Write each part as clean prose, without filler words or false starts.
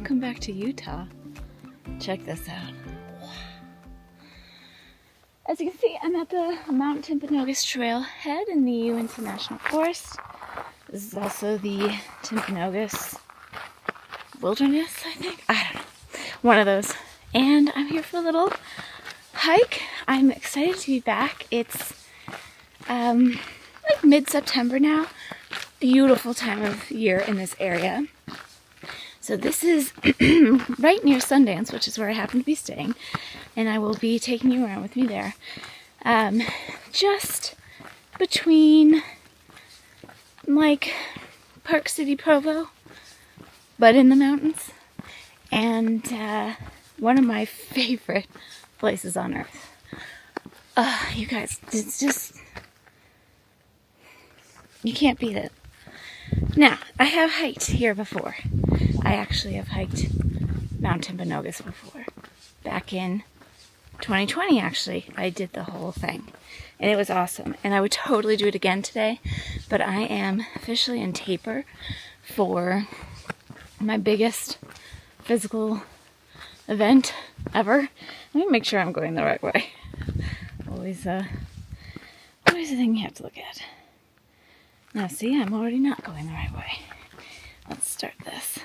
welcome back to Utah. Check this out. As you can see, I'm at the Mount Timpanogos trailhead in the Uinta National Forest. This is also the Timpanogos Wilderness, I think. I don't know. One of those. And I'm here for a little hike. I'm excited to be back. It's like mid-September now. Beautiful time of year in this area. So this is right near Sundance, which is where I happen to be staying, and I will be taking you around with me there. Just between like Park City, Provo, but in the mountains, and one of my favorite places on earth. You guys, it's just, you can't beat it. Now, I have hiked here before. I actually have hiked Mount Timpanogos before. Back in 2020, actually, I did the whole thing. And it was awesome. And I would totally do it again today. But I am officially in taper for my biggest physical event ever. Let me make sure I'm going the right way. Always a thing you have to look at. Now see, I'm already not going the right way. Let's start this.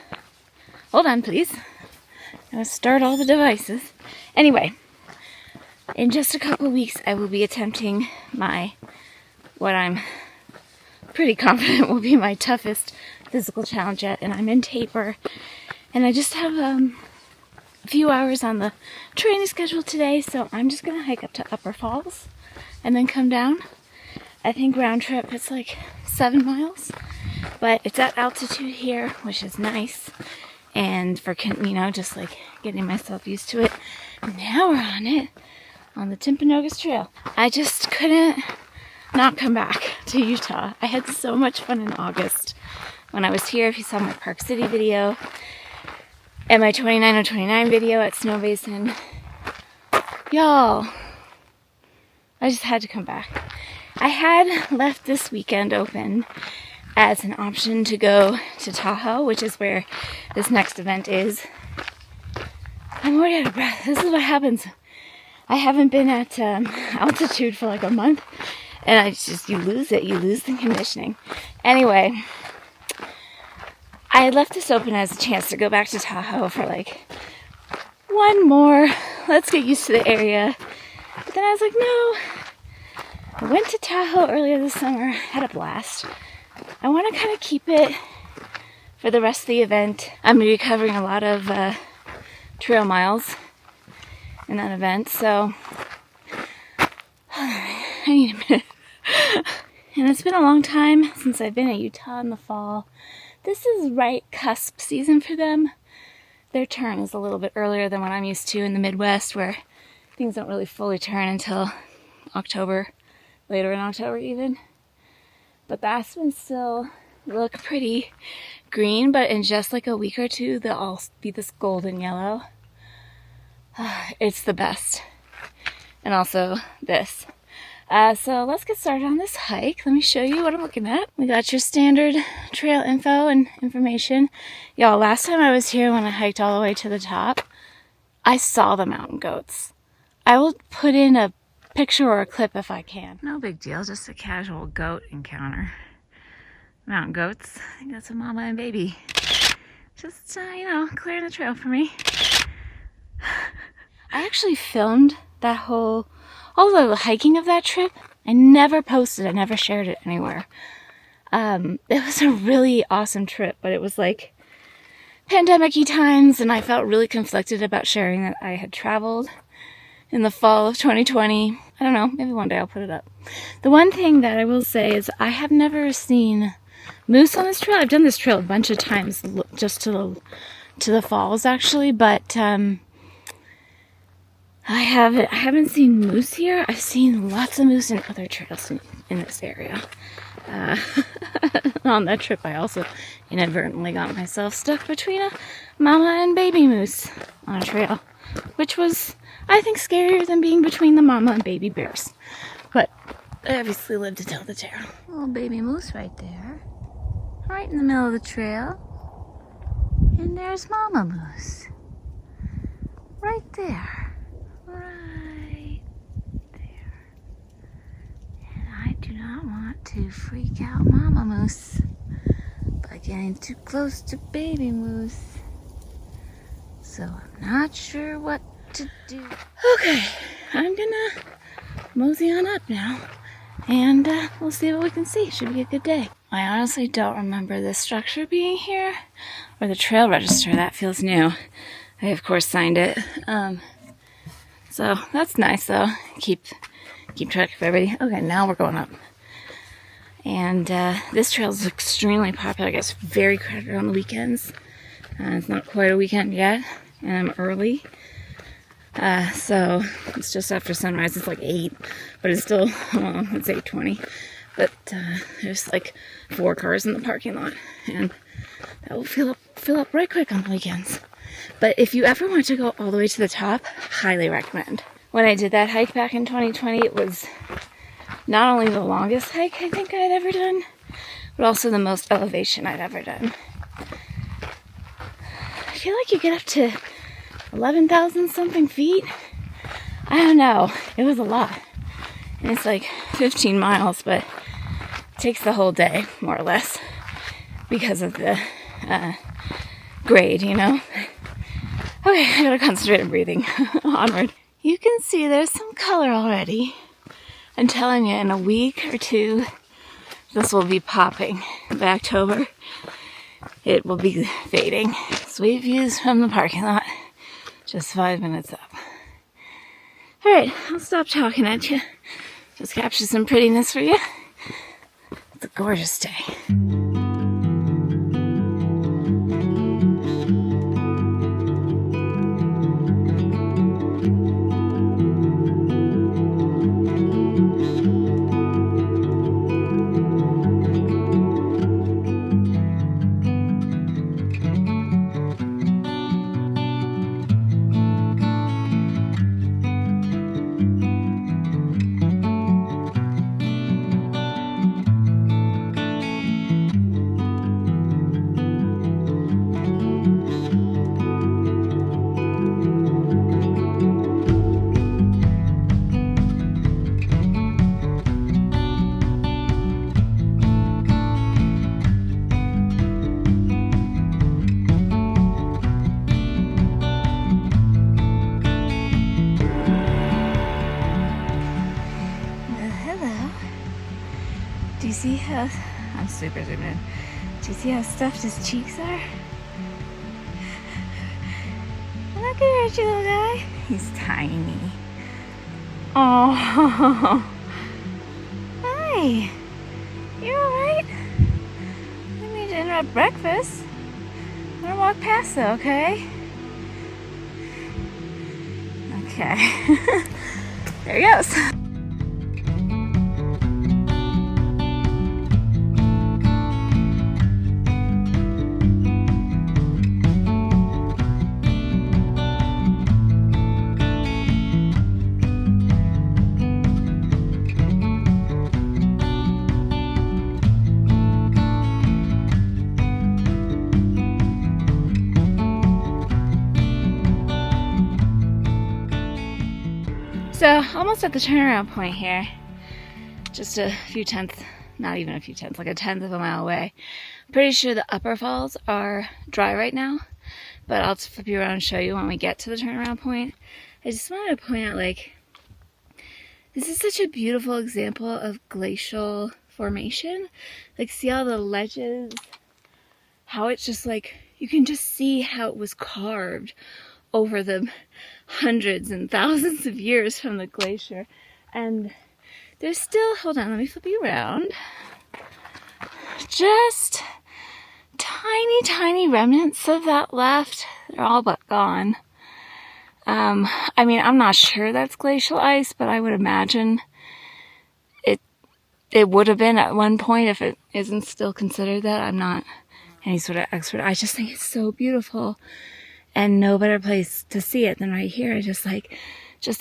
Hold on, please. I'm going to start all the devices. Anyway, in just a couple of weeks, I will be attempting what I'm pretty confident will be my toughest physical challenge yet, and I'm in taper. And I just have a few hours on the training schedule today, so I'm just going to hike up to Upper Falls and then come down. I think round trip it's like 7 miles, but it's at altitude here, which is nice. And for, just like getting myself used to it. Now we're on it, on the Timpanogos Trail. I just couldn't not come back to Utah. I had so much fun in August when I was here. If you saw my Park City video and my 29/29 video at Snow Basin, y'all, I just had to come back. I had left this weekend open as an option to go to Tahoe, which is where this next event is. I'm already out of breath. This is what happens. I haven't been at altitude for like a month, and you lose it. You lose the conditioning. Anyway, I had left this open as a chance to go back to Tahoe for like one more. Let's get used to the area. But then I was like, no. I went to Tahoe earlier this summer, had a blast. I want to kind of keep it for the rest of the event. I'm going to be covering a lot of trail miles in that event, so I need a minute. And it's been a long time since I've been at Utah in the fall. This is right cusp season for them. Their turn is a little bit earlier than what I'm used to in the Midwest, where things don't really fully turn until October. Later in October even. But the aspens still look pretty green, but in just like a week or two they'll all be this golden yellow. It's the best. And also this. So let's get started on this hike. Let me show you what I'm looking at. We got your standard trail info and information. Y'all, last time I was here when I hiked all the way to the top, I saw the mountain goats. I will put in a picture or a clip if I can. No big deal, just a casual goat encounter. Mountain goats, I think that's a mama and baby. Just, clearing the trail for me. I actually filmed that all the hiking of that trip. I never posted, I never shared it anywhere. It was a really awesome trip, but it was like pandemic-y times, and I felt really conflicted about sharing that I had traveled in the fall of 2020. I don't know, maybe one day I'll put it up. The one thing that I will say is I have never seen moose on this trail. I've done this trail a bunch of times, just to the falls actually, but I haven't seen moose here. I've seen lots of moose in other trails in this area. On that trip, I also inadvertently got myself stuck between a mama and baby moose on a trail, which was, I think, scarier than being between the mama and baby bears. But I obviously lived to tell the tale. Little baby moose right there. Right in the middle of the trail. And there's Mama Moose. Right there. Right there. And I do not want to freak out Mama Moose by getting too close to Baby Moose. So I'm not sure what to do. Okay, I'm gonna mosey on up now. And we'll see what we can see. Should be a good day. I honestly don't remember this structure being here. Or the trail register. That feels new. I, of course, signed it. So that's nice, though. Keep track of everything. Okay, now we're going up. And this trail is extremely popular. I guess very crowded on the weekends. It's not quite a weekend yet. And I'm early. So it's just after sunrise. It's like 8, but it's still, well, it's 8:20. But there's like 4 cars in the parking lot, and that will fill up right quick on the weekends. But if you ever want to go all the way to the top, highly recommend. When I did that hike back in 2020, it was not only the longest hike I think I'd ever done, but also the most elevation I'd ever done. I feel like you get up to 11,000 something feet. I don't know. It was a lot. And it's like 15 miles, but it takes the whole day, more or less, because of the grade, you know? Okay, I gotta concentrate on breathing. Onward. You can see there's some color already. I'm telling you, in a week or two, this will be popping. By October, it will be fading. Sweet views from the parking lot. Just 5 minutes up. Alright, I'll stop talking at you. Just capture some prettiness for you. It's a gorgeous day. Do you see how, I'm super zoomed in. Do you see how stuffed his cheeks are? Look at you, little guy. He's tiny. Oh, hi. You alright? I didn't mean to interrupt breakfast. I'm gonna walk past though, okay? Okay. There he goes. So, almost at the turnaround point here. Just a few tenths, not even a few tenths, like a tenth of a mile away. Pretty sure the upper falls are dry right now, but I'll flip you around and show you when we get to the turnaround point. I just wanted to point out, like, this is such a beautiful example of glacial formation. Like, see all the ledges? How it's just like, you can just see how it was carved over the hundreds and thousands of years from the glacier. And there's still, hold on, let me flip you around. Just tiny, tiny remnants of that left. They're all but gone. I mean, I'm not sure that's glacial ice, but I would imagine it would have been at one point if it isn't still considered that. I'm not any sort of expert. I just think it's so beautiful. And no better place to see it than right here. Just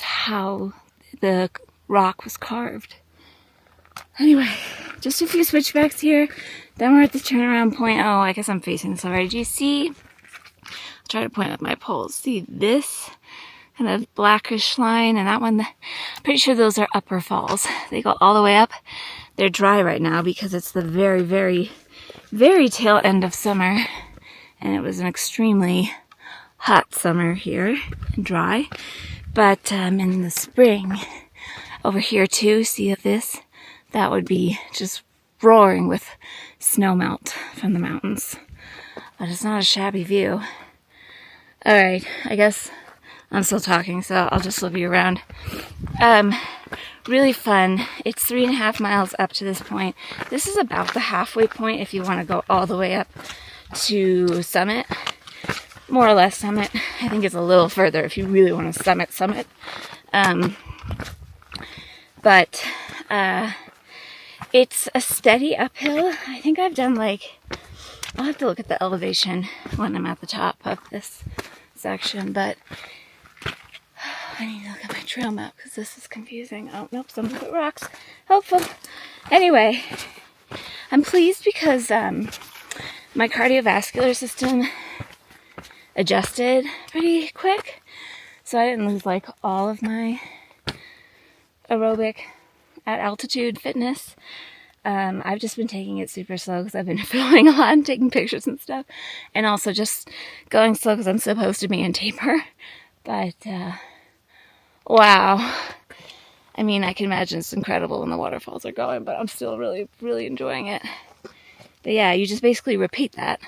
how the rock was carved. Anyway, just a few switchbacks here. Then we're at the turnaround point. Oh, I guess I'm facing this already. Do you see I'll try to point with my poles. See this kind of blackish line, and that one, I'm pretty sure those are upper falls. They go all the way up. They're dry right now because it's the very, very, very tail end of summer, and it was an extremely hot summer here and dry. But in the spring, over here too, see this? That would be just roaring with snow melt from the mountains. But it's not a shabby view. Alright, I guess I'm still talking, so I'll just flip you around. Really fun. It's 3.5 miles up to this point. This is about the halfway point if you want to go all the way up to Summit. More or less Summit. I think it's a little further if you really want to summit. But it's a steady uphill. I think I've done I'll have to look at the elevation when I'm at the top of this section, but I need to look at my trail map because this is confusing. Oh, nope, some put rocks. Helpful. Anyway, I'm pleased because my cardiovascular system adjusted pretty quick, so I didn't lose all of my aerobic at altitude fitness. I've just been taking it super slow because I've been filming a lot and taking pictures and stuff, and also just going slow because I'm supposed to be in taper. But wow, I mean, I can imagine it's incredible when the waterfalls are going, but I'm still really, really enjoying it. But yeah, you just basically repeat that,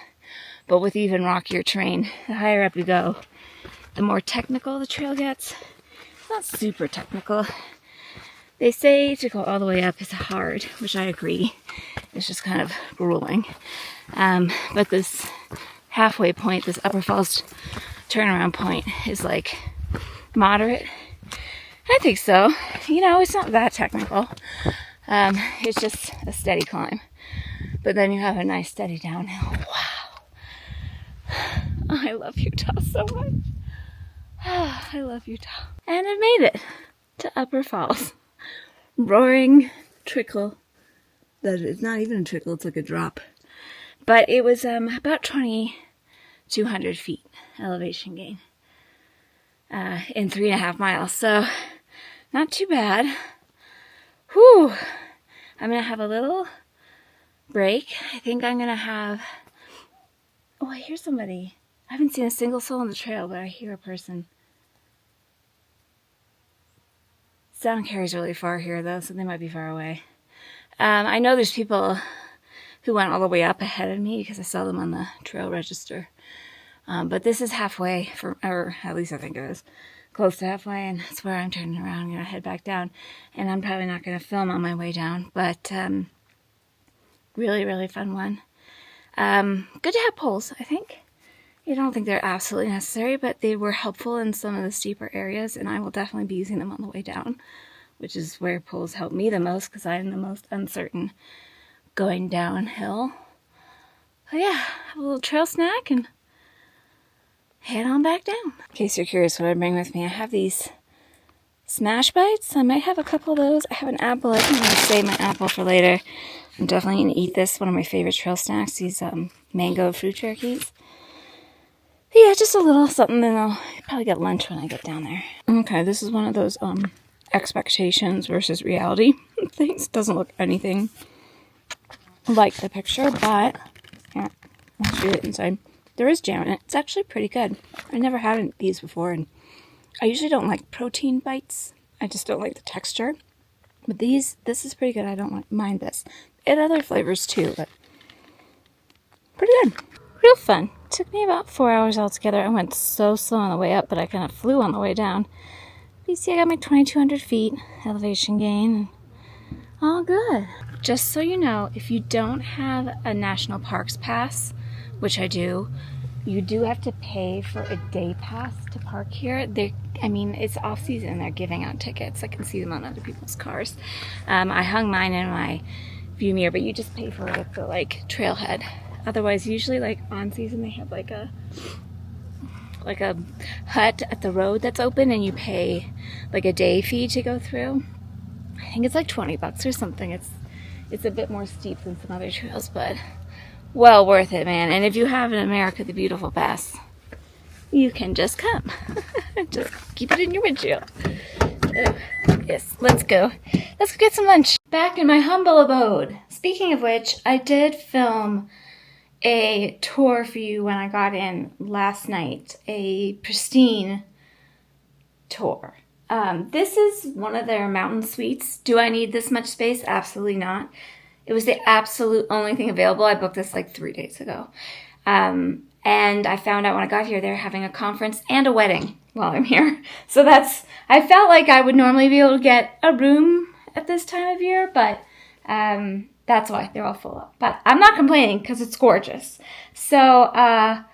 but with even rockier terrain. The higher up you go, the more technical the trail gets. It's not super technical. They say to go all the way up is hard, which I agree. It's just kind of grueling. But this halfway point, this Upper Falls turnaround point, is moderate. I think so. It's not that technical. It's just a steady climb. But then you have a nice steady downhill. Wow. Oh, I love Utah so much. I love Utah. And I made it to Upper Falls. Roaring trickle. That is not even a trickle, it's like a drop. But it was about 2,200 feet elevation gain in 3.5 miles. So not too bad. Whew. I'm going to have a little break. I think I'm going to have... Oh, I hear somebody. I haven't seen a single soul on the trail, but I hear a person. Sound carries really far here, though, so they might be far away. I know there's people who went all the way up ahead of me because I saw them on the trail register. But this is halfway, or at least I think it is, close to halfway, and that's where I'm turning around. I'm going to head back down, and I'm probably not going to film on my way down, but really, really fun one. Good to have poles, I think. I don't think they're absolutely necessary, but they were helpful in some of the steeper areas, and I will definitely be using them on the way down, which is where poles help me the most because I'm the most uncertain going downhill. So yeah, have a little trail snack and head on back down. In case you're curious what I bring with me, I have these Smash Bites. I might have a couple of those. I have an apple. I think I'm going to save my apple for later. I'm definitely going to eat this. One of my favorite trail snacks, these mango fruit jerkies. Yeah, just a little something, and I'll probably get lunch when I get down there. Okay, this is one of those expectations versus reality things. Doesn't look anything like the picture, but yeah, I'll shoot it inside. There is jam in it. It's actually pretty good. I never had these before, and I usually don't like protein bites. I just don't like the texture. But this is pretty good. I don't mind this. It had other flavors too, but pretty good. Real fun. It took me about 4 hours altogether. I went so slow on the way up, but I kind of flew on the way down. But you see, I got my 2,200 feet elevation gain. All good. Just so you know, if you don't have a National Parks Pass, which I do, you do have to pay for a day pass to park here. It's off season. They're giving out tickets. I can see them on other people's cars. I hung mine in my view mirror, but you just pay for it at the trailhead. Otherwise, usually on season, they have a hut at the road that's open, and you pay a day fee to go through. I think it's $20 or something. It's a bit more steep than some other trails, but well worth it, man. And if you have an America the Beautiful pass, you can just come. Just keep it in your windshield. Yes, let's go. Let's go get some lunch. Back in my humble abode. Speaking of which, I did film a tour for you when I got in last night. A pristine tour. This is one of their mountain suites. Do I need this much space? Absolutely not. It was the absolute only thing available. I booked this like 3 days ago. And I found out when I got here they're having a conference and a wedding while I'm here. So I felt like I would normally be able to get a room at this time of year, but that's why they're all full up. But I'm not complaining because it's gorgeous. So I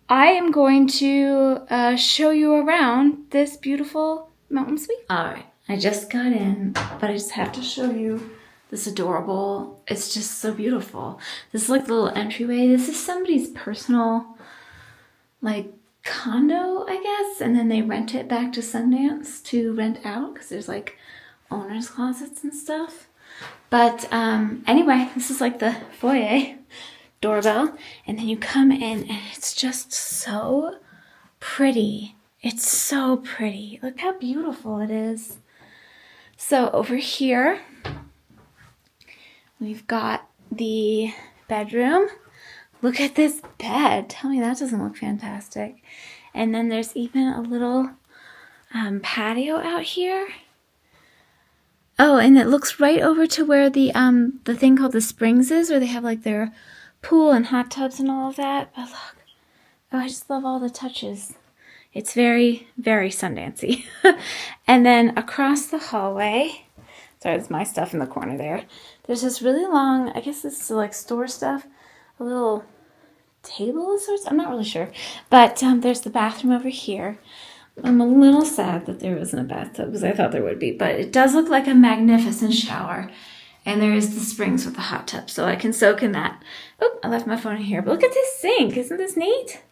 am going to show you around this beautiful mountain suite. All right, I just got in, but I just have to show you this adorable, it's just so beautiful. This is like the little entryway. This is somebody's personal, like, condo, I guess, and then they rent it back to Sundance to rent out because there's like owner's closets and stuff. But anyway, this is like the foyer doorbell, and then you come in and it's just so pretty. It's so pretty. Look how beautiful it is. So over here we've got the bedroom. Look at this bed. Tell me that doesn't look fantastic. And then there's even a little patio out here. Oh, and it looks right over to where the thing called the Springs is, where they have like their pool and hot tubs and all of that. But look, oh, I just love all the touches. It's very, very Sundancey. And then across the hallway, sorry, there's my stuff in the corner there. There's this really long, I guess this is to like store stuff, a little table of sorts. I'm not really sure. But there's the bathroom over here. I'm a little sad that there isn't a bathtub because I thought there would be, but it does look like a magnificent shower. And there is the Springs with the hot tub, so I can soak in that. Oh, I left my phone in here. But look at this sink. Isn't this neat?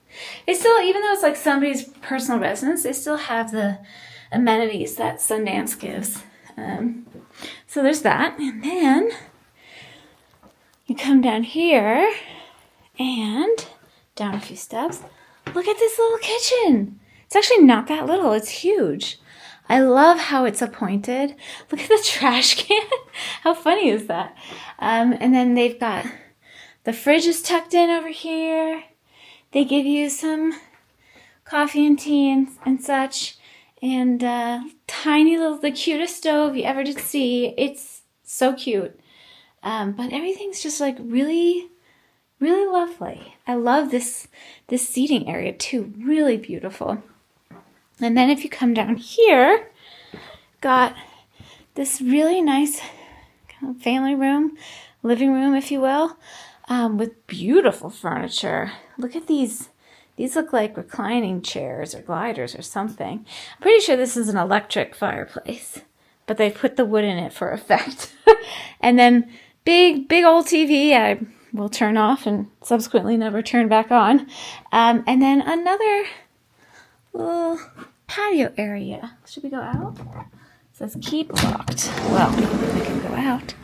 It's still, even though it's like somebody's personal residence, they still have the amenities that Sundance gives. So there's that. And then you come down here and down a few steps. Look at this little kitchen. It's actually not that little. It's huge. I love how it's appointed. Look at the trash can. How funny is that? And then they've got the fridge is tucked in over here. They give you some coffee and tea and such. And tiny little, the cutest stove you ever did see. It's so cute. But everything's just like really, really lovely. I love this seating area too. Really beautiful. And then if you come down here, got this really nice kind of family room, living room, if you will, with beautiful furniture. Look at these. These look like reclining chairs or gliders or something. I'm pretty sure this is an electric fireplace, but they put the wood in it for effect. And then big old TV I will turn off and subsequently never turn back on. And then another little patio area. Should we go out? It says keep locked. Well, we can go out.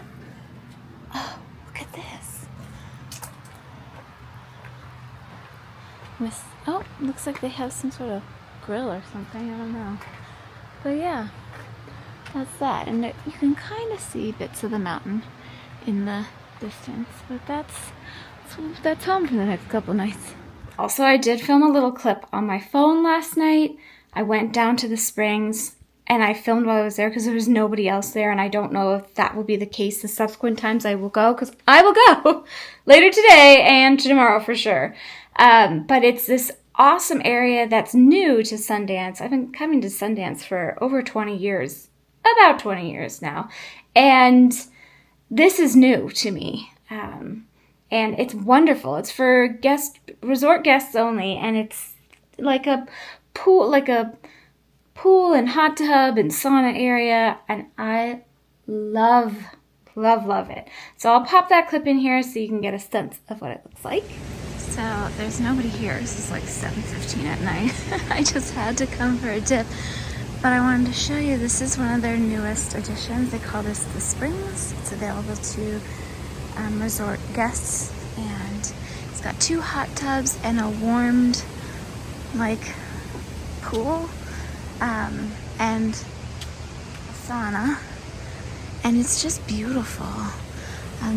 Oh, look at this. Looks like they have some sort of grill or something. I don't know. But yeah, that's that. And you can kind of see bits of the mountain in the distance. But that's home for the next couple nights. Also, I did film a little clip on my phone last night. I went down to the Springs and I filmed while I was there because there was nobody else there, and I don't know if that will be the case the subsequent times I will go, because I will go later today and tomorrow for sure. But it's this awesome area that's new to Sundance. I've been coming to Sundance for over 20 years, about 20 years now, and this is new to me. And it's wonderful. It's for resort guests only, and it's like a pool and hot tub and sauna area, and I love it. So I'll pop that clip in here so you can get a sense of what it looks like. So there's nobody here. This is like 7:15 at night. I just had to come for a dip, but I wanted to show you, this is one of their newest additions. They call this the Springs. It's available to resort guests, and it's got 2 hot tubs and a warmed, like, pool and a sauna, and it's just beautiful.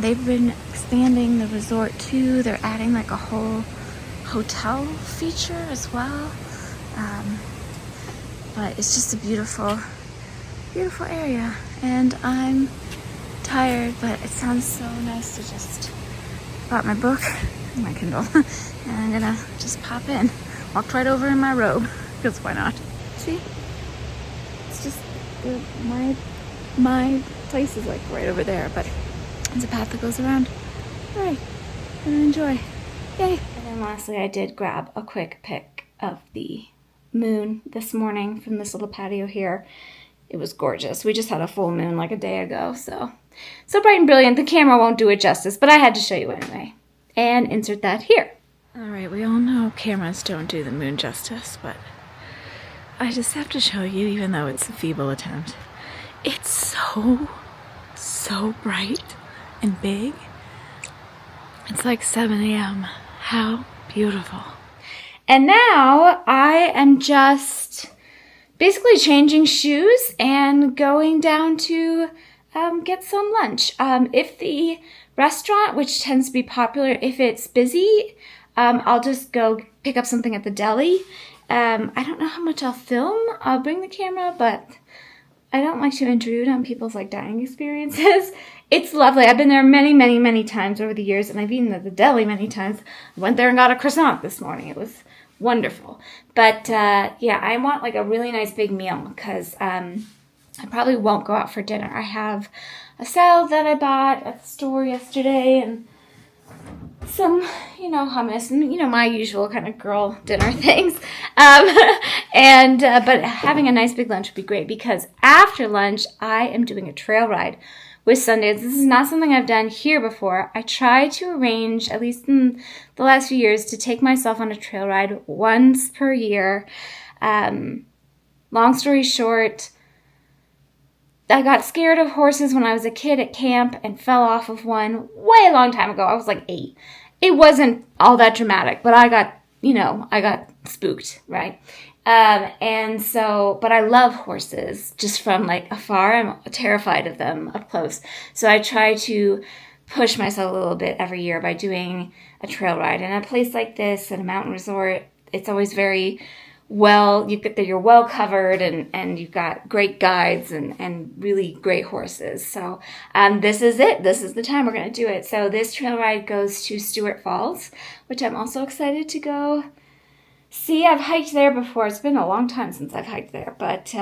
They've been expanding the resort too. They're adding like a whole hotel feature as well. But it's just a beautiful, beautiful area. And I'm tired, but it sounds so nice to just brought my book, my Kindle, and I'm gonna just pop in. Walked right over in my robe, because why not? See? It's just, my place is like right over there, but there's a path that goes around. All right, gonna enjoy. Yay! And then lastly, I did grab a quick pic of the moon this morning from this little patio here. It was gorgeous. We just had a full moon like a day ago, so bright and brilliant. The camera won't do it justice, but I had to show you anyway. And insert that here. All right, we all know cameras don't do the moon justice, but I just have to show you, even though it's a feeble attempt. It's so bright and big. It's like 7 a.m. How beautiful. And now I am just basically changing shoes and going down to get some lunch. If the restaurant, which tends to be popular, if it's busy, I'll just go pick up something at the deli. I don't know how much I'll film. I'll bring the camera, but I don't like to intrude on people's like dining experiences. It's lovely. I've been there many times over the years, and I've eaten at the deli many times. I went there and got a croissant this morning. It was wonderful. But yeah, I want like a really nice big meal because I probably won't go out for dinner. I have a salad that I bought at the store yesterday and some, hummus and, my usual kind of girl dinner things. But having a nice big lunch would be great because after lunch, I am doing a trail ride with Sundance. This is not something I've done here before. I try to arrange, at least in the last few years, to take myself on a trail ride once per year. Long story short, I got scared of horses when I was a kid at camp and fell off of one way a long time ago. I was like 8. It wasn't all that dramatic, but I got spooked, right? But I love horses just from like afar. I'm terrified of them up close. So I try to push myself a little bit every year by doing a trail ride. And a place like this, at a mountain resort, it's always very you're well covered and you've got great guides and really great horses. So this is it. This is the time we're going to do it. So this trail ride goes to Stewart Falls, which I'm also excited to go see. I've hiked there before. It's been a long time since I've hiked there, but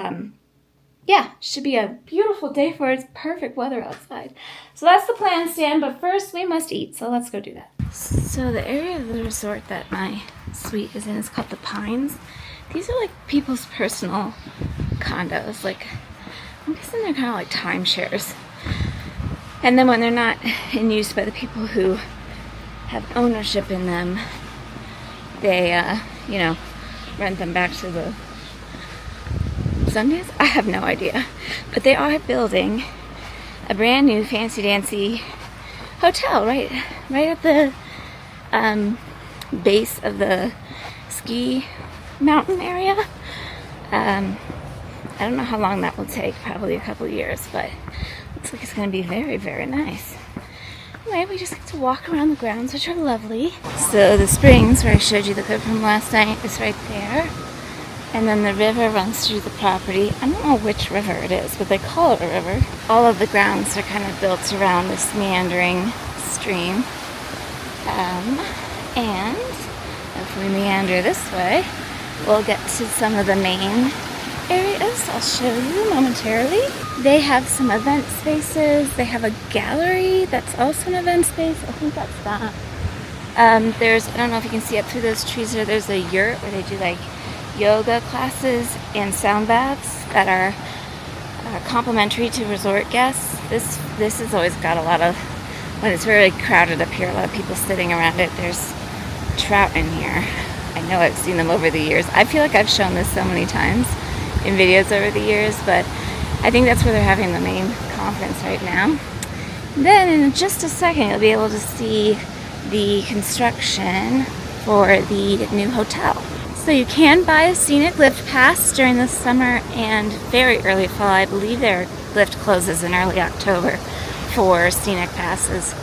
yeah, should be a beautiful day for it. It's perfect weather outside. So that's the plan, Stan, but first we must eat, so let's go do that. So the area of the resort that my suite is in is called the Pines. These are like people's personal condos. Like, I'm guessing they're kind of like timeshares. And then when they're not in use by the people who have ownership in them, they, rent them back to the Sundance? I have no idea. But they are building a brand new fancy dancy hotel right at the base of the ski mountain area. I don't know how long that will take, probably a couple years, but looks like it's going to be very, very nice. Anyway, we just get to walk around the grounds, which are lovely. So the springs, where I showed you the clip from last night, is right there. And then the river runs through the property. I don't know which river it is, but they call it a river. All of the grounds are kind of built around this meandering stream. And if we meander this way, we'll get to some of the main areas. I'll show you momentarily. They have some event spaces. They have a gallery that's also an event space. I think that's that. I don't know if you can see up through those trees there, there's a yurt where they do like yoga classes and sound baths that are complimentary to resort guests. This has always got a lot of, when it's very crowded up here, a lot of people sitting around it. There's trout in here. I know I've seen them over the years. I feel like I've shown this so many times in videos over the years, but I think that's where they're having the main conference right now. Then in just a second, you'll be able to see the construction for the new hotel. So you can buy a scenic lift pass during the summer and very early fall. I believe their lift closes in early October for scenic passes.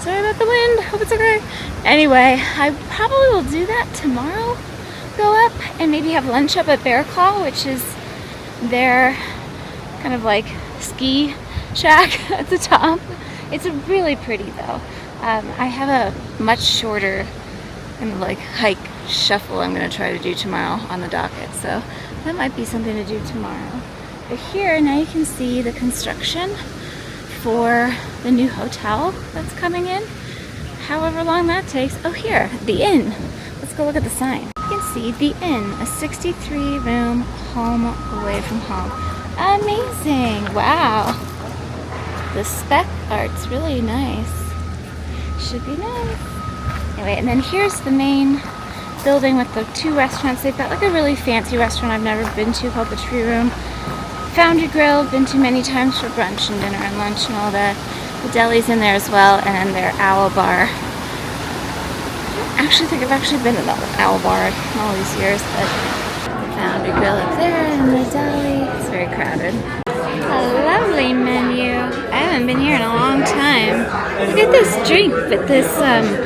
Sorry about the wind, hope it's okay. Anyway, I probably will do that tomorrow. Go up and maybe have lunch up at Bear Claw, which is their kind of like ski shack at the top. It's really pretty though. I have a much shorter kind of like hike shuffle I'm going to try to do tomorrow on the docket, so that might be something to do tomorrow. But here now you can see the construction for the new hotel that's coming in, however long that takes. Oh, here, the inn. Let's go look at the sign. You can see the inn, a 63-room home away from home. Amazing! Wow. The spec art's really nice. Should be nice. Anyway, and then here's the main building with the two restaurants. They've got like a really fancy restaurant I've never been to called the Tree Room. Foundry Grill, been to many times for brunch and dinner and lunch and all that. The deli's in there as well, and then their Owl Bar. I actually think I've actually been to the Owl Bar in all these years, but the Foundry Grill up there and the deli. It's very crowded. A lovely menu. I haven't been here in a long time. Look at this drink, but this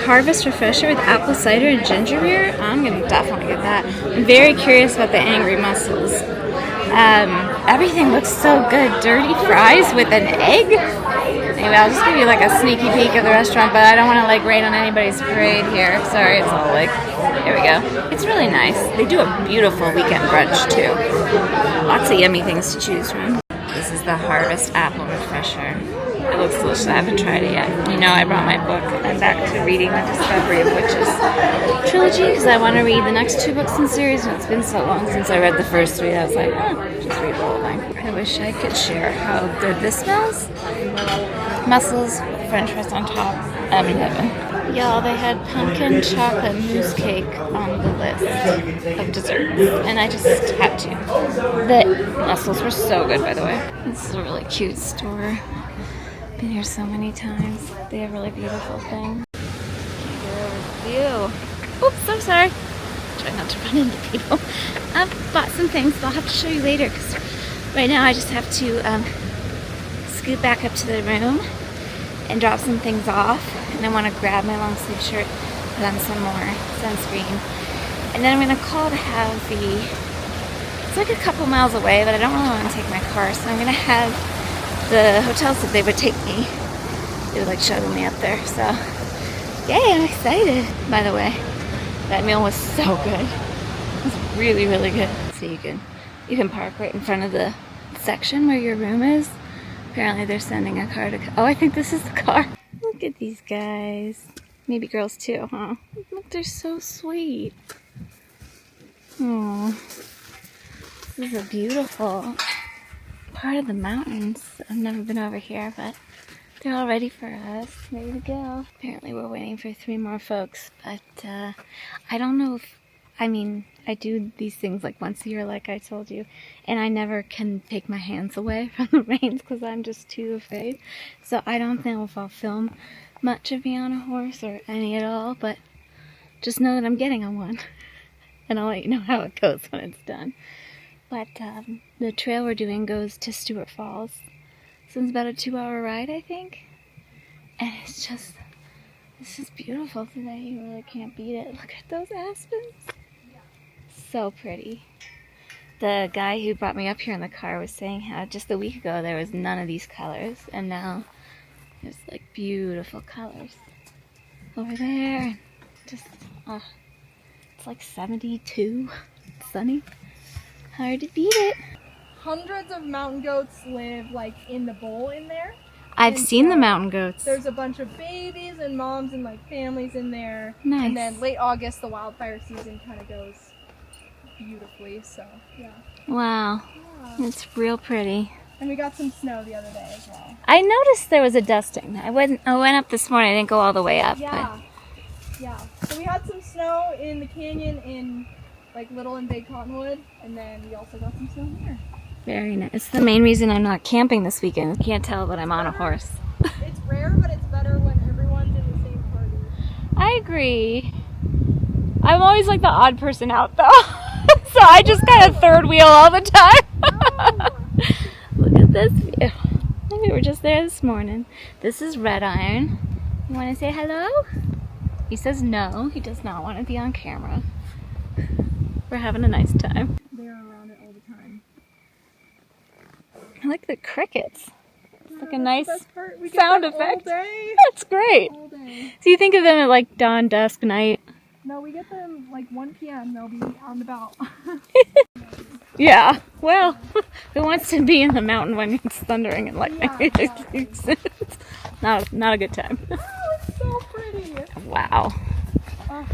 Harvest Refresher with apple cider and ginger beer. I'm gonna definitely get that. I'm very curious about the Angry Mussels. Everything looks so good. Dirty fries with an egg? Anyway, I'll just give you like a sneaky peek of the restaurant, but I don't want to like rain on anybody's parade here. Sorry, it's all like, there we go. It's really nice. They do a beautiful weekend brunch too. Lots of yummy things to choose from. This is the Harvest Apple Refresher. It looks delicious. I haven't tried it yet. You know, I brought my book. I'm back to reading The Discovery of Witches trilogy because I want to read the next two books in the series, and it's been so long since I read the first three. I was like, just read the whole thing. I wish I could share how good this smells. Mussels, French fries on top. I'm in heaven. Y'all, they had pumpkin chocolate mousse cake on the list of desserts, and I just had to. The mussels were so good, by the way. This is a really cute store. Been here so many times. They have really beautiful things. Can't get over the view. Oops, I'm sorry. Try not to run into people. I've bought some things, but I'll have to show you later because right now I just have to scoot back up to the room and drop some things off. And I want to grab my long sleeve shirt, put on some more sunscreen. And then I'm going to call to have it's like a couple miles away, but I don't really want to take my car, so I'm going to have the hotel said they would take me. They would like shuttle me up there. So, yay, I'm excited. By the way, that meal was so good. It was really, really good. So you can park right in front of the section where your room is. Apparently they're sending a car to... Oh, I think this is the car. Look at these guys. Maybe girls too, huh? Look, they're so sweet. Oh, this is a beautiful part of the mountains. I've never been over here, but they're all ready for us. Ready to go. Apparently we're waiting for 3 more folks, but I don't know if... I mean, I do these things like once a year, like I told you, and I never can take my hands away from the reins because I'm just too afraid. So I don't know if I'll film much of me on a horse or any at all, but just know that I'm getting on one. And I'll let you know how it goes when it's done. But the trail we're doing goes to Stewart Falls. So it's about a 2-hour ride, I think. And it's just beautiful today. You really can't beat it. Look at those aspens. So pretty. The guy who brought me up here in the car was saying how just a week ago there was none of these colors, and now there's like beautiful colors over there. Just, it's like 72, it's sunny. Hard to beat it. Hundreds of mountain goats live like in the bowl in there. I've seen the mountain goats. There's a bunch of babies and moms and like families in there. Nice. And then late August, the wildfire season kind of goes beautifully. So yeah. Wow, Yeah. it's real pretty. And we got some snow the other day as well. I noticed there was a dusting. I went up this morning. I didn't go all the way up. Yeah. Yeah. So we had some snow in the canyon in like Little and Big Cottonwood, and then we also got some snow here. Very nice. It's the main reason I'm not camping this weekend. You can't tell, but I'm on a horse. It's rare, but it's better when everyone's in the same party. I agree. I'm always like the odd person out, though. So I just kind of third wheel all the time. Look at this view. We were just there this morning. This is Red Iron. You want to say hello? He says no. He does not want to be on camera. We're having a nice time. They're around it all the time. I like the crickets. It's like a nice We sound get them effect. all day. That's great. All day. So you think of them at like dawn, dusk, night? No, we get them like 1 p.m. They'll be out and about. Yeah. Well, who wants to be in the mountain when it's thundering and lightning? Yeah, It's not a good time. Oh, it's so pretty. Wow. Oh.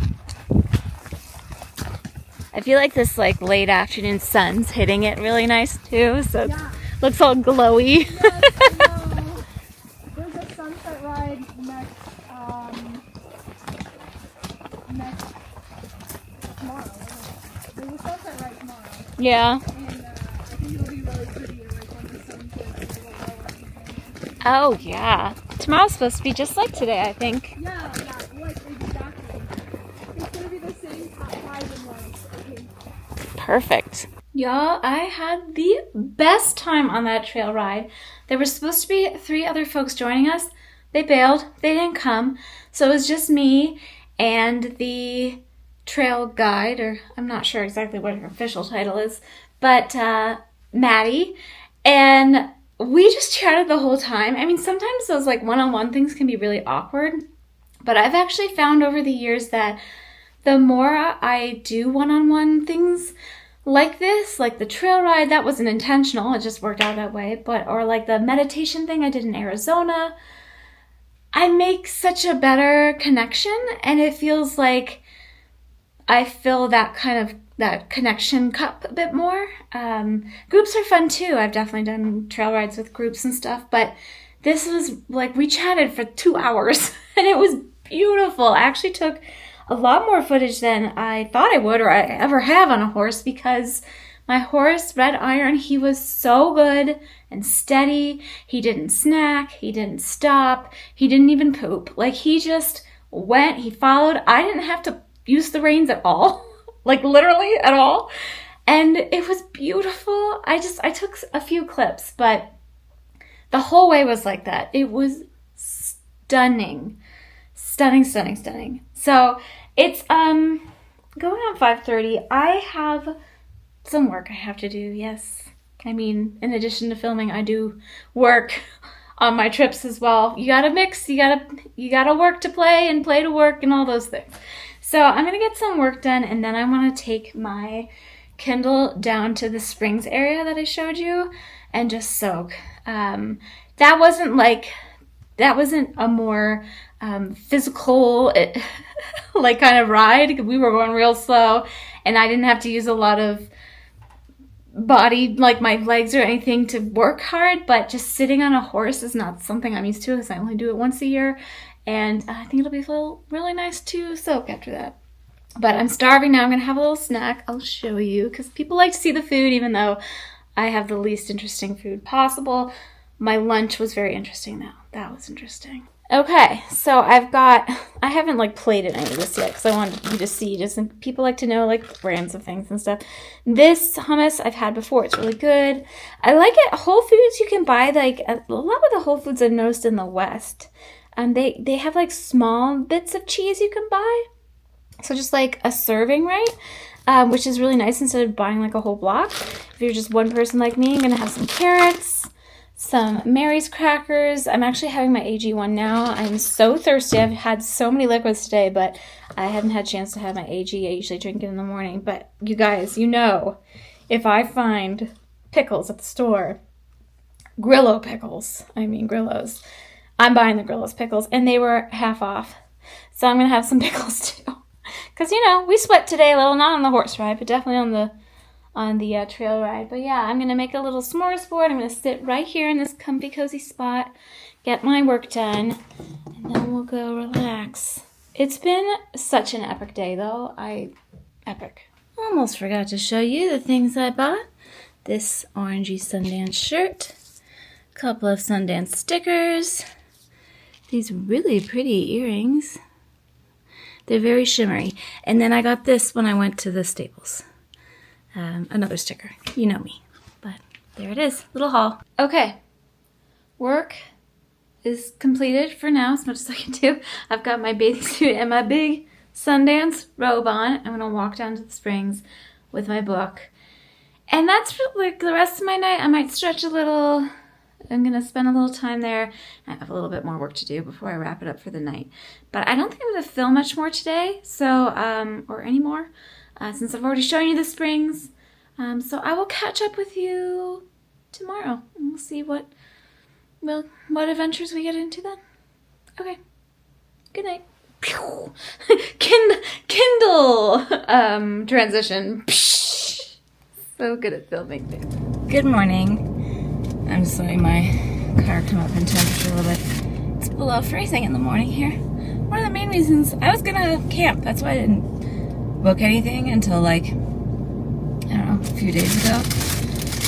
I feel like this like late afternoon sun's hitting it really nice too, so it Yeah. looks all glowy. Yes, I know. There's a sunset ride next tomorrow. There's a sunset ride tomorrow, Yeah. and I think it'll be really pretty, like when the sun gets a little lower. Oh yeah. Tomorrow's supposed to be just like today, I think. Yeah, like exactly. It's gonna be the same highs and lows. Okay. Perfect. Y'all, I had the best time on that trail ride. There were supposed to be 3 other folks joining us. They bailed. They didn't come. So it was just me and the trail guide, or I'm not sure exactly what her official title is, but Maddie. And we just chatted the whole time. I mean, sometimes those like one-on-one things can be really awkward, but I've actually found over the years that the more I do one-on-one things like this, like the trail ride, that wasn't intentional, it just worked out that way, or like the meditation thing I did in Arizona, I make such a better connection, and it feels like I fill that connection cup a bit more. Groups are fun too. I've definitely done trail rides with groups and stuff, but this was like, we chatted for 2 hours and it was beautiful. I actually took a lot more footage than I thought I would or I ever have on a horse, because my horse, Red Iron, he was so good and steady. He didn't snack. He didn't stop. He didn't even poop. Like, he just went, he followed. I didn't have to use the reins at all, like literally at all. And it was beautiful. I took a few clips, but the whole way was like that. It was stunning. Stunning, stunning, stunning. So it's going on 5:30. I have some work I have to do, yes. I mean, in addition to filming, I do work on my trips as well. You gotta mix, you gotta work to play and play to work and all those things. So I'm gonna get some work done, and then I wanna take my Kindle down to the Springs area that I showed you and just soak. That wasn't a more physical like kind of ride. We were going real slow and I didn't have to use a lot of body, like my legs or anything, to work hard, but just sitting on a horse is not something I'm used to because I only do it once a year, and I think it'll be really nice to soak after that. But I'm starving now. I'm gonna have a little snack. I'll show you, because people like to see the food even though I have the least interesting food possible. My lunch was very interesting though. That was interesting. Okay, so I haven't like plated any of this yet because I wanted you to see, just people like to know like brands of things and stuff. This hummus I've had before. It's really good. I like it. Whole Foods, you can buy like a lot of the Whole Foods I've noticed in the West. They have like small bits of cheese you can buy. So just like a serving, right? Which is really nice instead of buying like a whole block. If you're just one person like me, I'm going to have some carrots, some Mary's crackers. I'm actually having my AG one now. I'm so thirsty. I've had so many liquids today, but I haven't had a chance to have my AG. I usually drink it in the morning. But you guys, you know, if I find pickles at the store, Grillo pickles, Grillos, I'm buying the Grillo's pickles, and they were half off. So I'm going to have some pickles too. Because, you know, we sweat today a little, not on the horse ride, but definitely on the trail ride. But yeah, I'm going to make a little smorgasbord. I'm going to sit right here in this comfy, cozy spot, get my work done, and then we'll go relax. It's been such an epic day, though. Epic. Almost forgot to show you the things I bought. This orangey Sundance shirt, a couple of Sundance stickers, these really pretty earrings. They're very shimmery. And then I got this when I went to the Staples. another sticker. You know me. But there it is, little haul. Okay, work is completed for now, as much as I can do. I've got my bathing suit and my big Sundance robe on. I'm gonna walk down to the Springs with my book. And that's like the rest of my night. I might stretch a little. I'm gonna spend a little time there. I have a little bit more work to do before I wrap it up for the night. But I don't think I'm gonna film much more today, so, or any more, since I've already shown you the Springs. So I will catch up with you tomorrow, and we'll see what adventures we get into then. Okay, good night. Kindle transition. So good at filming things. Good morning. I'm just letting my car come up in temperature a little bit. It's below freezing in the morning here. One of the main reasons I was gonna camp. That's why I didn't book anything until like, I don't know, a few days ago.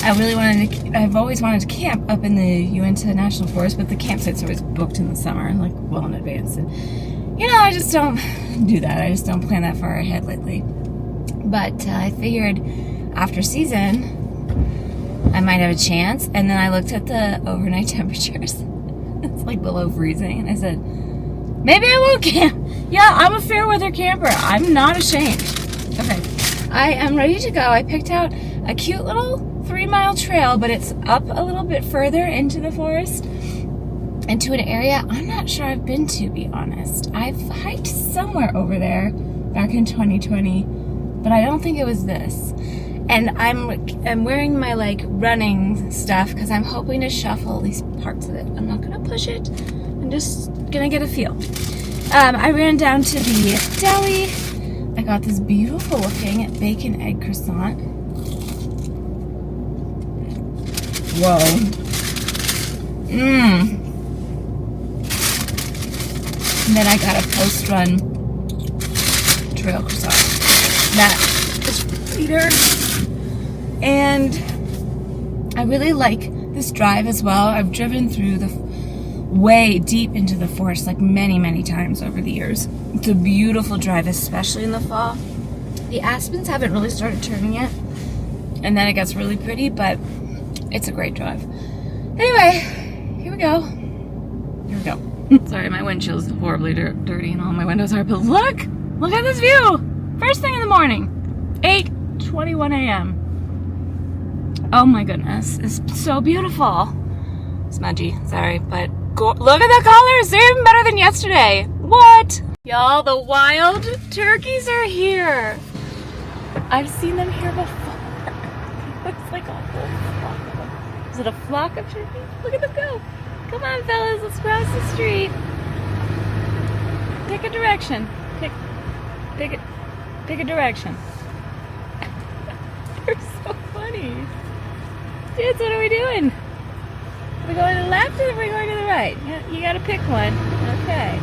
I've always wanted to camp up in the Uinta National Forest, but the campsite's always booked in the summer, like well in advance. And you know, I just don't do that. I just don't plan that far ahead lately. But I figured after season, I might have a chance. And then I looked at the overnight temperatures. It's like below freezing. And I said, maybe I won't camp. Yeah, I'm a fair weather camper. I'm not ashamed. Okay, I am ready to go. I picked out a cute little 3-mile trail, but it's up a little bit further into the forest, into an area I'm not sure I've been to, be honest. I've hiked somewhere over there back in 2020, but I don't think it was this. And I'm wearing my like running stuff because I'm hoping to shuffle at least parts of it. I'm not gonna push it. I'm just gonna get a feel. I ran down to the deli. I got this beautiful looking bacon egg croissant. Whoa. And then I got a post-run trail croissant. That is sweeter. And I really like this drive as well. I've driven through the way deep into the forest like many, many times over the years. It's a beautiful drive, especially in the fall. The aspens haven't really started turning yet. And then it gets really pretty, but it's a great drive. Anyway, here we go. Here we go. Sorry, my windshield's horribly dirty and all my windows are, but look at this view. First thing in the morning, 8:21 a.m. Oh my goodness, it's so beautiful. Smudgy, sorry, but look at the colors. They're even better than yesterday. What? Y'all, the wild turkeys are here. I've seen them here before. It's like a whole flock of them. Is it a flock of turkeys? Look at them go. Come on, fellas, let's cross the street. Pick a direction. Pick a direction. They're so funny. Dudes, what are we doing? Are we going to the left or are we going to the right? You gotta pick one. Okay.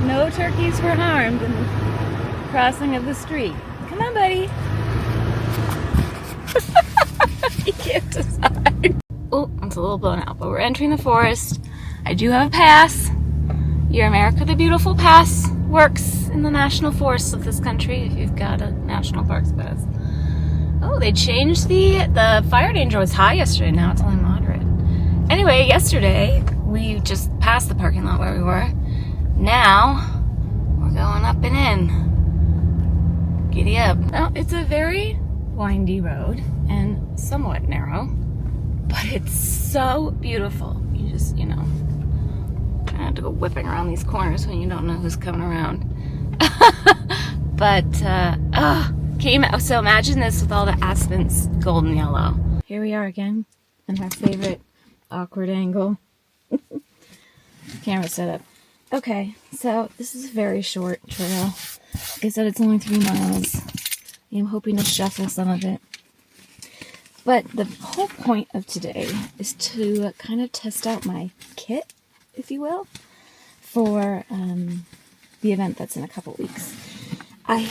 No turkeys were harmed in the crossing of the street. Come on, buddy. He can't decide. Oh, it's a little blown out, but we're entering the forest. I do have a pass. Your America the Beautiful pass works in the national forests of this country if you've got a national parks pass. Oh, they changed the fire danger was high yesterday. Now it's only moderate. Anyway, yesterday we just passed the parking lot where we were. Now we're going up and in. Giddy up. Well, it's a very windy road and somewhat narrow, but it's so beautiful. You just, I have to go whipping around these corners when you don't know who's coming around. But, so imagine this with all the aspens golden yellow. Here we are again in our favorite awkward angle. Camera setup. Okay, so this is a very short trail. Like I said, it's only 3 miles. I'm hoping to shuffle some of it. But the whole point of today is to kind of test out my kit, if you will, for the event that's in a couple weeks. I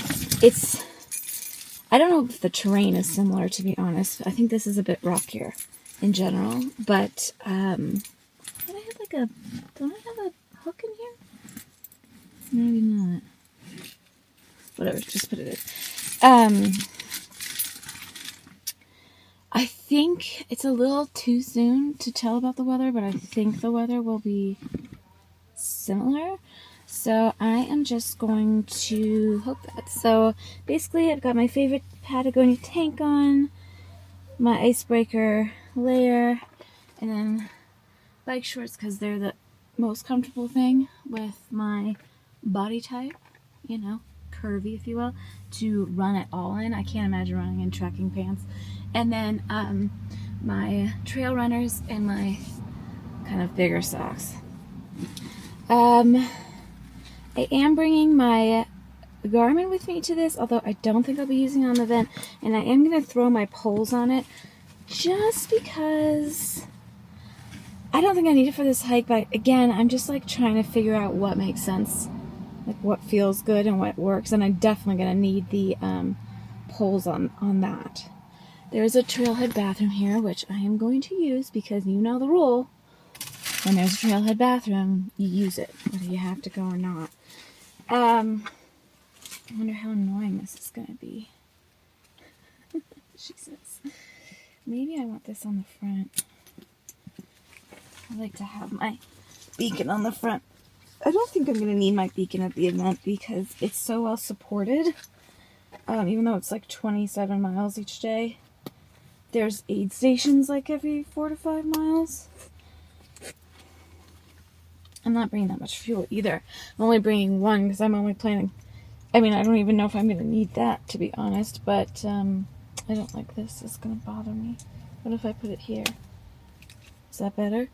don't know if the terrain is similar, to be honest. I think this is a bit rockier in general, but don't I have a hook in here? Maybe not. Whatever, just put it in. I think it's a little too soon to tell about the weather, but I think the weather will be similar. So I am just going to hope that. So basically I've got my favorite Patagonia tank on, my icebreaker layer, and then bike shorts because they're the most comfortable thing with my body type, you know, curvy if you will, to run it all in. I can't imagine running in trekking pants. And then my trail runners and my kind of bigger socks. I am bringing my Garmin with me to this, although I don't think I'll be using it on the event, and I am going to throw my poles on it just because I don't think I need it for this hike, but again, I'm just like trying to figure out what makes sense, like what feels good and what works, and I'm definitely going to need the poles on that. There's a trailhead bathroom here, which I am going to use because you know the rule. When there's a trailhead bathroom, you use it, whether you have to go or not. I wonder how annoying this is going to be. Jesus. Maybe I want this on the front. I like to have my beacon on the front. I don't think I'm going to need my beacon at the event because it's so well supported. Even though it's like 27 miles each day. There's aid stations like every 4 to 5 miles. I'm not bringing that much fuel either. I'm only bringing one because I'm only planning. I mean, I don't even know if I'm going to need that, to be honest. But I don't like this. It's going to bother me. What if I put it here? Is that better?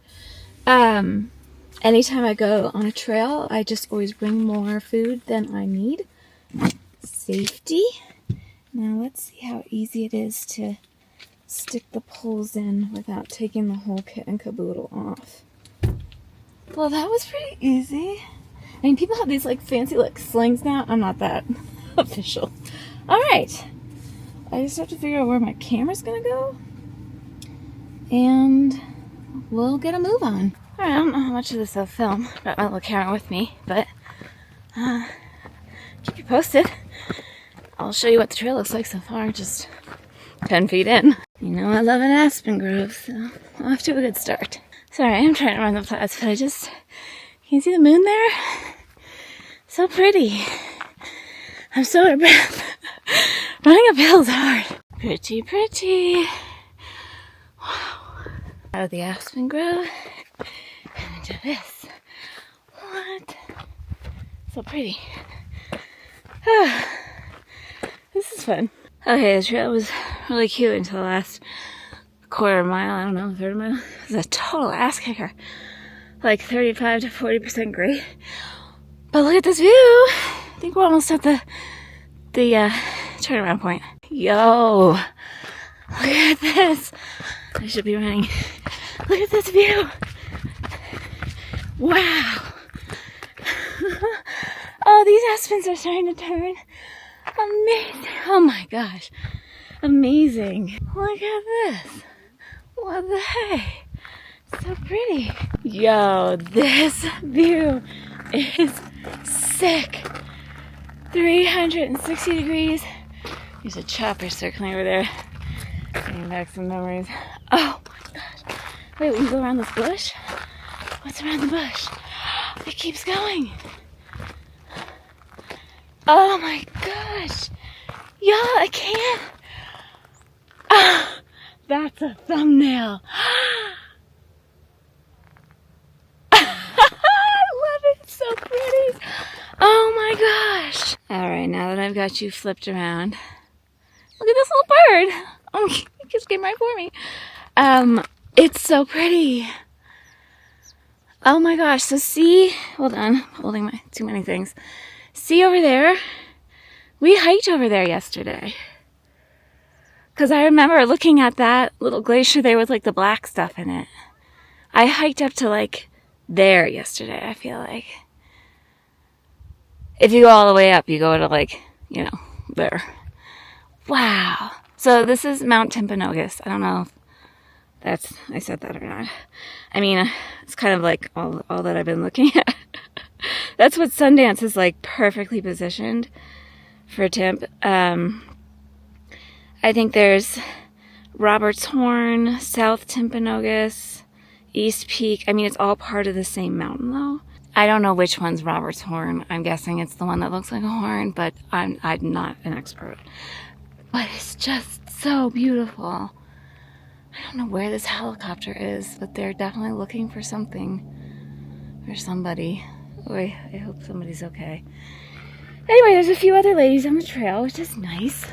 Anytime I go on a trail, I just always bring more food than I need. Safety. Now let's see how easy it is to stick the poles in without taking the whole kit and caboodle off. Well, that was pretty easy. I mean, people have these like fancy like slings now. I'm not that official. All right. I just have to figure out where my camera's gonna go. And we'll get a move on. All right, I don't know how much of this I'll film. Got my little camera with me, but keep you posted. I'll show you what the trail looks like so far, just 10 feet in. You know I love an Aspen grove, so I'll have to have a good start. Sorry, I am trying to run the flats, but can you see the moon there? So pretty. I'm so out of breath. Running uphill is hard. Pretty, pretty. Wow. Out of the Aspen grove and into this. What? So pretty. This is fun. Okay, the trail was really cute until the last quarter mile, I don't know, third mile. It was a total ass kicker. Like 35 to 40% grade. But look at this view. I think we're almost at the turnaround point. Yo, look at this. I should be running. Look at this view. Wow. Oh, these aspens are starting to turn. Amazing. Oh my gosh. Amazing. Look at this. What the heck? So pretty. Yo, this view is sick. 360 degrees. There's a chopper circling over there. Bringing back some memories. Oh my gosh. Wait, we can go around this bush? What's around the bush? It keeps going. Oh my gosh. Yeah, I can't. Ah, that's a thumbnail. I love it. It's so pretty. Oh my gosh. All right, now that I've got you flipped around, look at this little bird. Oh, he just came right for me. It's so pretty. Oh my gosh. So see, hold on, I'm holding my too many things. See over there? We hiked over there yesterday. Because I remember looking at that little glacier there with like the black stuff in it. I hiked up to like there yesterday, I feel like. If you go all the way up, you go to like, you know, there. Wow. So this is Mount Timpanogos. I don't know if I said that or not. I mean, it's kind of like all that I've been looking at. That's what Sundance is like perfectly positioned for Timp. I think there's Robert's Horn, South Timpanogos, East Peak. I mean, it's all part of the same mountain though. I don't know which one's Robert's Horn. I'm guessing it's the one that looks like a horn, but I'm not an expert. But it's just so beautiful. I don't know where this helicopter is, but they're definitely looking for something or somebody. Boy, I hope somebody's okay. Anyway, there's a few other ladies on the trail, which is nice.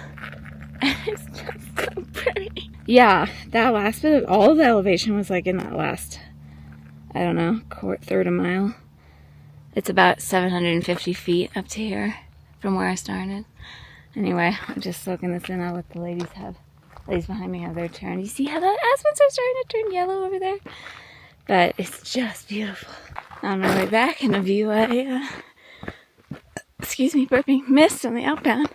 It's just so pretty. Yeah, that last bit of all of the elevation was like in that last, I don't know, third of a mile. It's about 750 feet up to here from where I started. Anyway, I'm just soaking this in. I'll let the ladies behind me have their turn. You see how the aspens are starting to turn yellow over there? But it's just beautiful. On my way back in a view I, excuse me, burping, missed on the outbound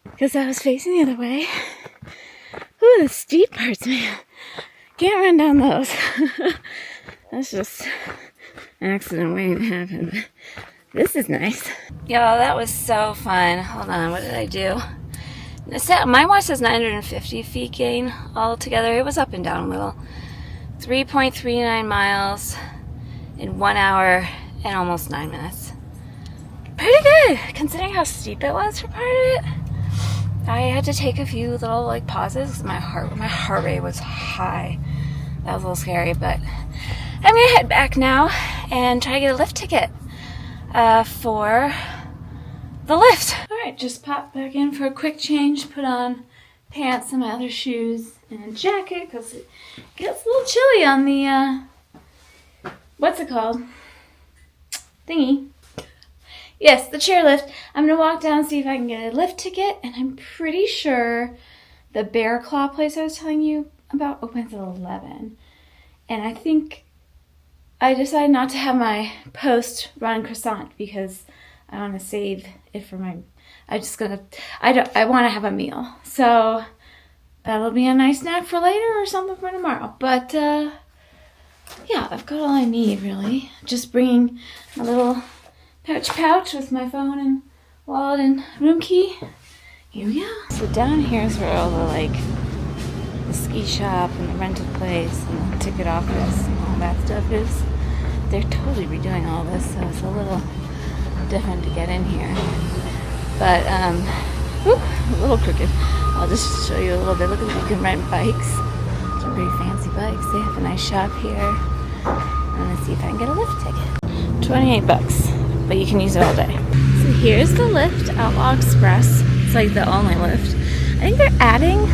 because I was facing the other way. Ooh, the steep parts, man. Can't run down those. That's just an accident waiting to happen. But this is nice. Y'all, that was so fun. Hold on, what did I do? My watch says 950 feet gain altogether. It was up and down a little. 3.39 miles in 1 hour and almost 9 minutes. Pretty good, considering how steep it was for part of it. I had to take a few little like pauses. My heart rate was high. That was a little scary, but I'm gonna head back now and try to get a lift ticket for the lift. All right, just popped back in for a quick change. Put on pants and my other shoes and a jacket because it gets a little chilly on the what's it called? Thingy. Yes, the chairlift. I'm gonna walk down and see if I can get a lift ticket, and I'm pretty sure the Bear Claw place I was telling you about opens at 11. And I think I decided not to have my post-run croissant because I want to save it for my. I want to have a meal, so that'll be a nice snack for later or something for tomorrow. But yeah, I've got all I need really. Just bringing a little pouch with my phone and wallet and room key. Here we go. So down here is where all the the ski shop and the rental place and the ticket office and all that stuff is. They're totally redoing all this, so it's a little different to get in here. But a little crooked. I'll just show you a little bit. Look at that, you can rent bikes. Some pretty fancy bikes. They have a nice shop here. I'm gonna see if I can get a lift ticket. 28 bucks. But you can use it all day. So here's the lift, Outlaw Express. It's like the only lift. I think they're adding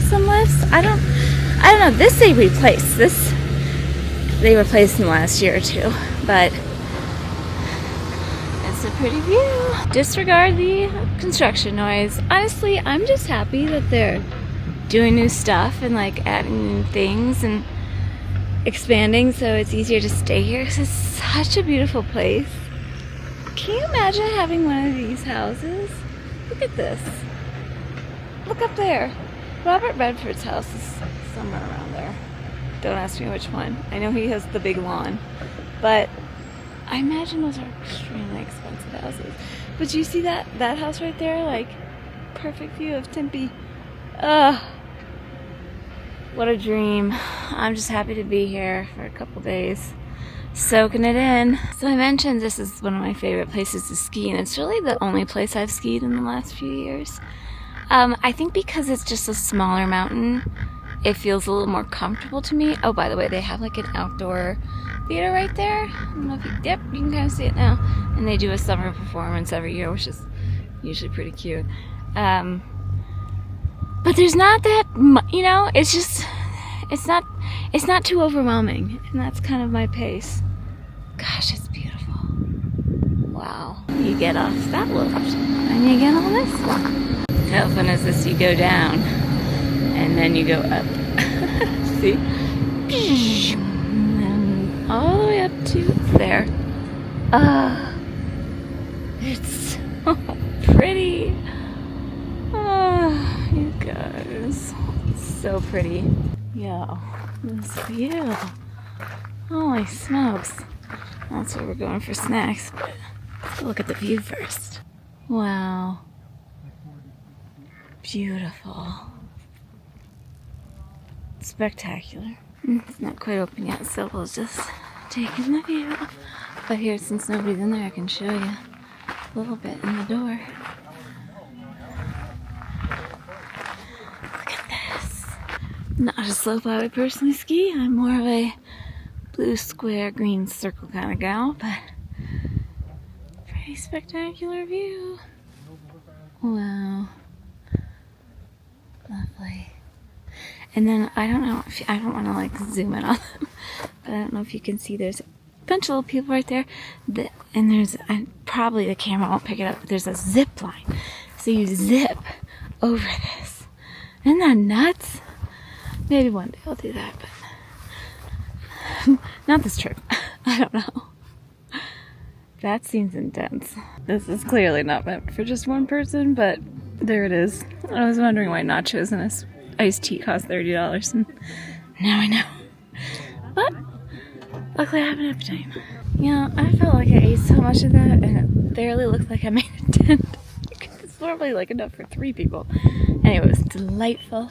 some lifts. I don't know. This they replaced. This they replaced in the last year or two. But it's a pretty view. Disregard the construction noise. Honestly, I'm just happy that they're doing new stuff and adding new things and expanding so it's easier to stay here because it's such a beautiful place. Can you imagine having one of these houses? Look at this. Look up there. Robert Redford's house is somewhere around there. Don't ask me which one. I know he has the big lawn. But I imagine those are extremely expensive houses. But you see that house right there? Perfect view of Tempe. What a dream. I'm just happy to be here for a couple days. Soaking it in. So I mentioned this is one of my favorite places to ski, and it's really the only place I've skied in the last few years. I think because it's just a smaller mountain, it feels a little more comfortable to me. Oh, by the way, they have an outdoor theater right there. I don't know if you can kind of see it now. And they do a summer performance every year, which is usually pretty cute. But there's not that, it's not too overwhelming, and that's kind of my pace. Gosh, it's beautiful. Wow. You get off that lift, and you get on this one. How fun is this? You go down, and then you go up. See? And all the way up to there. It's so pretty. You guys. It's so pretty. Yo, this view. Holy smokes. That's where we're going for snacks, but let's go look at the view first. Wow. Beautiful. spectacular. It's not quite open yet, so we'll just take in the view. But here, since nobody's in there, I can show you a little bit in the door. Look at this. Not a slope I would personally ski. I'm more of a blue square, green circle kind of gal, but pretty spectacular view. Wow. Lovely. And then I don't know if I don't want to like zoom in on them, but I don't know if you can see there's a bunch of little people right there, and there's probably the camera won't pick it up, but there's a zip line, so you zip over this. Isn't that nuts? Maybe one day I'll do that, but not this trip. I don't know. That seems intense. This is clearly not meant for just one person, but there it is. I was wondering why nachos and this iced tea cost $30, and now I know. But luckily I have an appetite. You know, I felt like I ate so much of that, and it barely looked like I made a dent. It's normally like enough for 3 people. Anyway, it was delightful.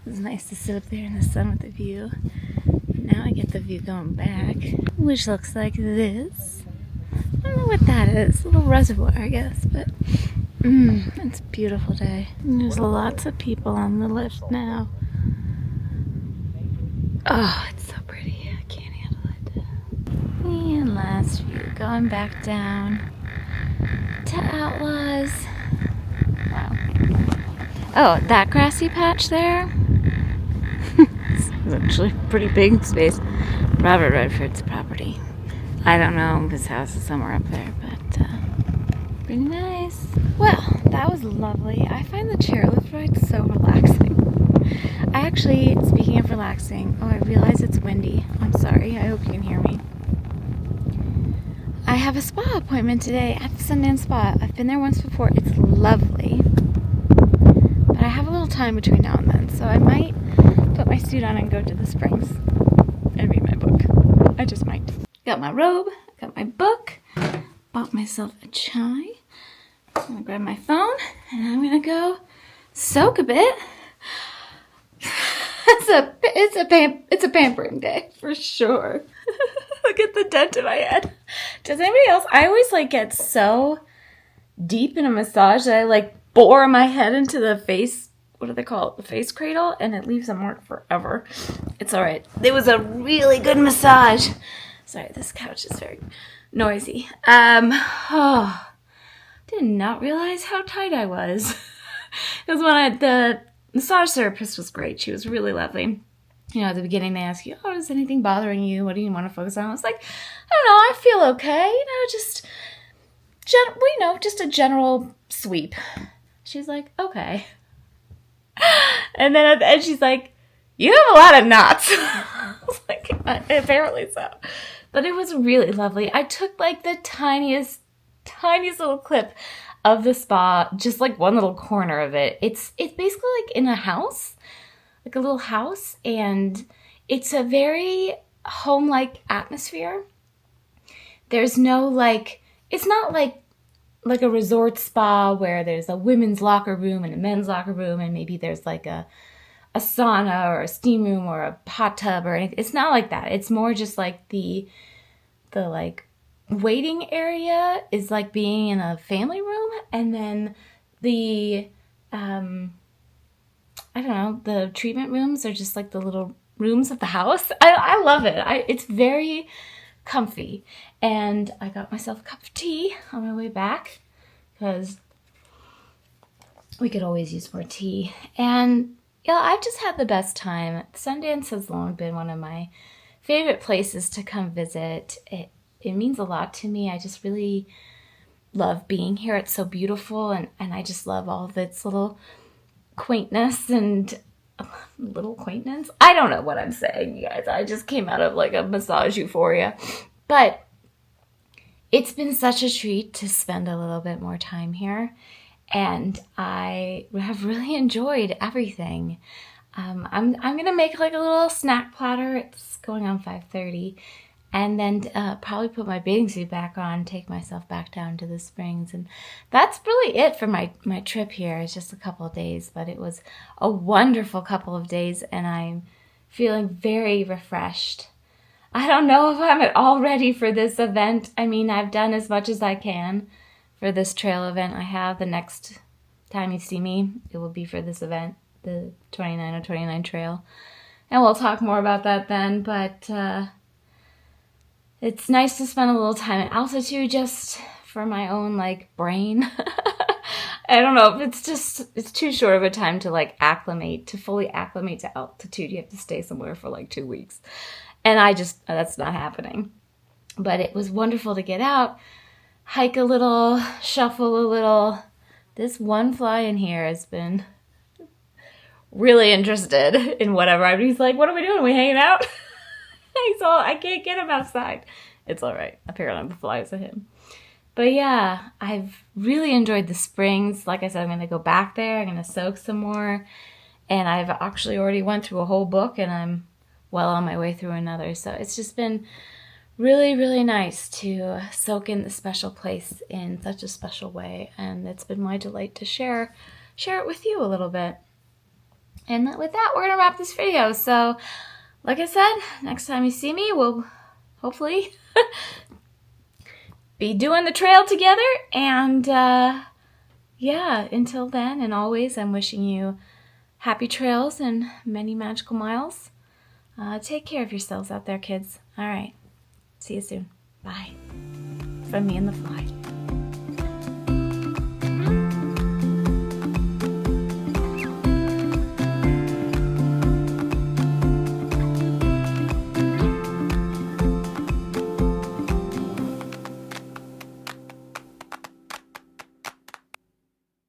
It was nice to sit up there in the sun with the view. Now I get the view going back, which looks like this. I don't know what that is. A little reservoir, I guess, but it's a beautiful day. And there's lots of people on the lift now. Oh, it's so pretty. I can't handle it. And last view, going back down to Outlaws. Wow. Oh, that grassy patch there? It's actually a pretty big space. Robert Redford's property. I don't know, his house is somewhere up there, but pretty nice. Well, that was lovely. I find the chairlift ride so relaxing. I actually, speaking of relaxing, I realize it's windy. I'm sorry, I hope you can hear me. I have a spa appointment today at the Sundance Spa. I've been there once before. It's lovely. But I have a little time between now and then, so I might put my suit on and go to the Springs and read my book. I just might. Got my robe, got my book, bought myself a chai. I'm gonna grab my phone and I'm gonna go soak a bit. It's a pampering day for sure. Look at the dent in my head. Does anybody else? I always like get so deep in a massage that I like bore my head into the face. What do they call it? The face cradle, and it leaves a mark forever. It's all right. It was a really good massage. Sorry, this couch is very noisy. Did not realize how tight I was. Because the massage therapist was great. She was really lovely. You know, at the beginning they ask you, oh, is anything bothering you? What do you want to focus on? I was like, I don't know, I feel okay. You know, just a general sweep. She's like, okay. And then at the end she's like, you have a lot of knots. I was like, apparently so. But it was really lovely. I took like the tiniest little clip of the spa, just like one little corner of it. It's basically like in a house, like a little house, and it's a very home-like atmosphere. There's no like, it's not like a resort spa where there's a women's locker room and a men's locker room, and maybe there's like a sauna or a steam room or a hot tub or anything. It's not like that. It's more just like the like waiting area is like being in a family room, and then the I don't know, the treatment rooms are just like the little rooms of the house. I love it. It's very comfy. And I got myself a cup of tea on my way back because we could always use more tea. And yeah, I've just had the best time. Sundance has long been one of my favorite places to come visit. It means a lot to me. I just really love being here. It's so beautiful, and I just love all of its little quaintness and little quaintness. I don't know what I'm saying, you guys. I just came out of like a massage euphoria. But it's been such a treat to spend a little bit more time here, and I have really enjoyed everything. I'm gonna make like a little snack platter. It's going on 5:30, and then probably put my bathing suit back on, take myself back down to the Springs, and that's really it for my trip here. It's just a couple of days, but it was a wonderful couple of days, and I'm feeling very refreshed. I don't know if I'm at all ready for this event. I mean, I've done as much as I can for this trail event I have. The next time you see me, it will be for this event, the 29 trail. And we'll talk more about that then, but it's nice to spend a little time at altitude just for my own, like, brain. I don't know, it's too short of a time to, like, fully acclimate to altitude. You have to stay somewhere for, like, 2 weeks. And that's not happening. But it was wonderful to get out, hike a little, shuffle a little. This one fly in here has been really interested in whatever. He's like, what are we doing? Are we hanging out? I can't get him outside. It's all right. Apparently the flies at him. But yeah, I've really enjoyed the springs. Like I said, I'm going to go back there. I'm going to soak some more. And I've actually already went through a whole book, and I'm well on my way through another. So it's just been really, really nice to soak in the special place in such a special way. And it's been my delight to share it with you a little bit. And with that, we're going to wrap this video. So, like I said, next time you see me, we'll hopefully be doing the trail together. And yeah, until then and always, I'm wishing you happy trails and many magical miles. Take care of yourselves out there, kids. All right. See you soon. Bye. From me and the fly.